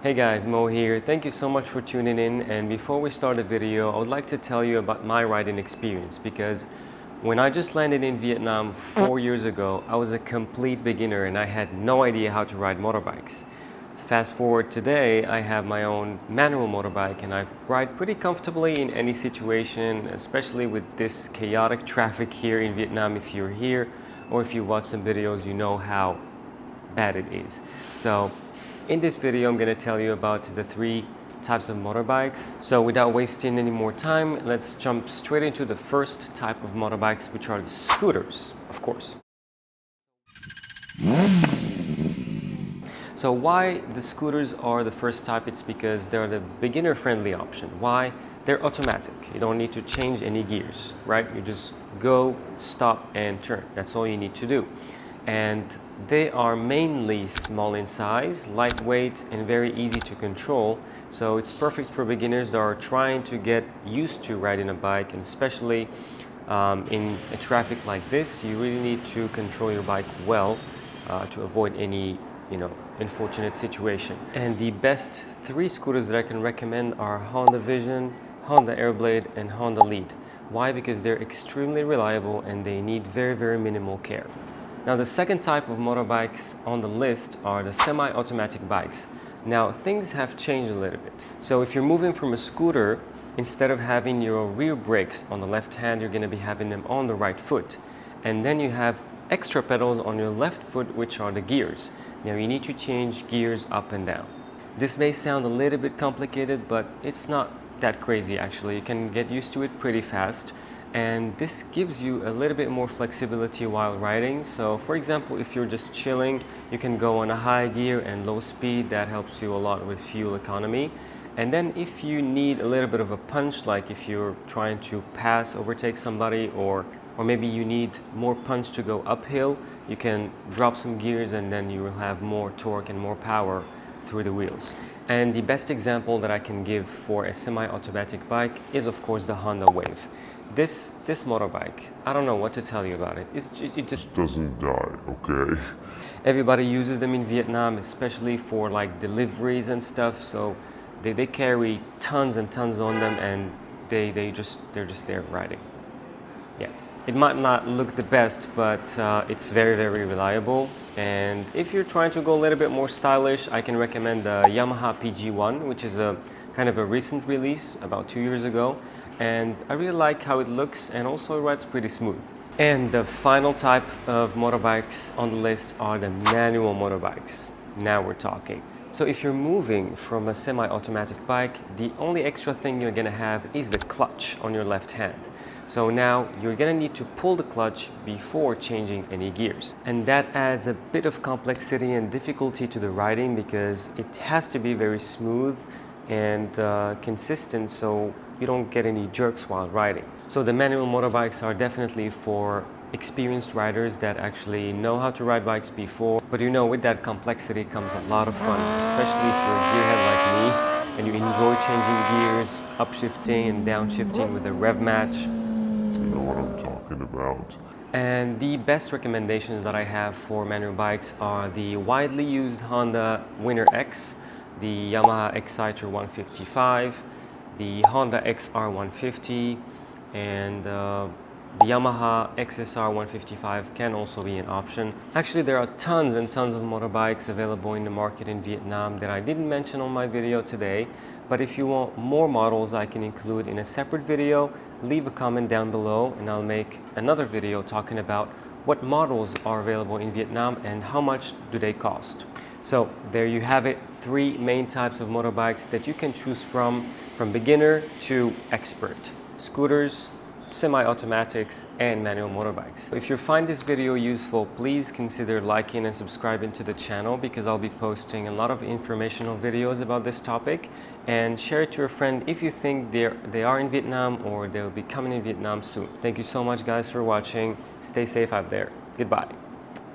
Hey guys, Mo here. Thank you so much for tuning in, and before we start the video, I would like to tell you about my riding experience because when I just landed in Vietnam 4 years ago, I was a complete beginner and I had no idea how to ride motorbikes. Fast forward today, I have my own manual motorbike and I ride pretty comfortably in any situation, especially with this chaotic traffic here in Vietnam. If you're here or if you watch some videos, you know how bad it is. So in this video, I'm going to tell you about the 3 types of motorbikes. So without wasting any more time, let's jump straight into the first type of motorbikes, which are the scooters, of course. So why the scooters are the first type? It's because they're the beginner-friendly option. Why? They're automatic. You don't need to change any gears, right? You just go, stop, and turn. That's all you need to do. And they are mainly small in size, lightweight, and very easy to control. So it's perfect for beginners that are trying to get used to riding a bike, and especially in a traffic like this, you really need to control your bike well to avoid any unfortunate situation. And the best 3 scooters that I can recommend are Honda Vision, Honda Airblade, and Honda Lead. Why? Because they're extremely reliable and they need very, very minimal care. Now the second type of motorbikes on the list are the semi-automatic bikes. Now things have changed a little bit. So if you're moving from a scooter, instead of having your rear brakes on the left hand, you're going to be having them on the right foot. And then you have extra pedals on your left foot, which are the gears. Now you need to change gears up and down. This may sound a little bit complicated, but it's not that crazy actually. You can get used to it pretty fast. And this gives you a little bit more flexibility while riding. So for example, if you're just chilling, you can go on a high gear and low speed. That helps you a lot with fuel economy. And then if you need a little bit of a punch, like if you're trying to overtake somebody, or maybe you need more punch to go uphill, you can drop some gears and then you will have more torque and more power through the wheels. And the best example that I can give for a semi-automatic bike is of course the Honda Wave. This motorbike, I don't know what to tell you about it. It just doesn't die, okay? Everybody uses them in Vietnam, especially for like deliveries and stuff. So they carry tons and tons on them, and they're just there riding. Yeah, it might not look the best, but it's very, very reliable. And if you're trying to go a little bit more stylish, I can recommend the Yamaha PG1, which is a kind of a recent release, about 2 years ago. And I really like how it looks, and also it rides pretty smooth. And the final type of motorbikes on the list are the manual motorbikes. Now we're talking. So if you're moving from a semi-automatic bike, the only extra thing you're gonna have is the clutch on your left hand. So now you're gonna need to pull the clutch before changing any gears. And that adds a bit of complexity and difficulty to the riding because it has to be very smooth and consistent, so you don't get any jerks while riding. So the manual motorbikes are definitely for experienced riders that actually know how to ride bikes before. But with that complexity comes a lot of fun, especially if you're a gearhead like me and you enjoy changing gears, upshifting and downshifting with a rev match. You know what I'm talking about. And the best recommendations that I have for manual bikes are the widely used Honda Winner X, the Yamaha Exciter 155, the Honda XR 150, and the Yamaha XSR 155 can also be an option. Actually, there are tons and tons of motorbikes available in the market in Vietnam that I didn't mention on my video today. But if you want more models I can include in a separate video, leave a comment down below and I'll make another video talking about what models are available in Vietnam and how much do they cost. So there you have it, 3 main types of motorbikes that you can choose from beginner to expert: scooters, semi-automatics, and manual motorbikes. If you find this video useful, please consider liking and subscribing to the channel because I'll be posting a lot of informational videos about this topic, and share it to a friend if you think they are in Vietnam or they'll be coming in Vietnam soon. Thank you so much guys for watching. Stay safe out there. Goodbye.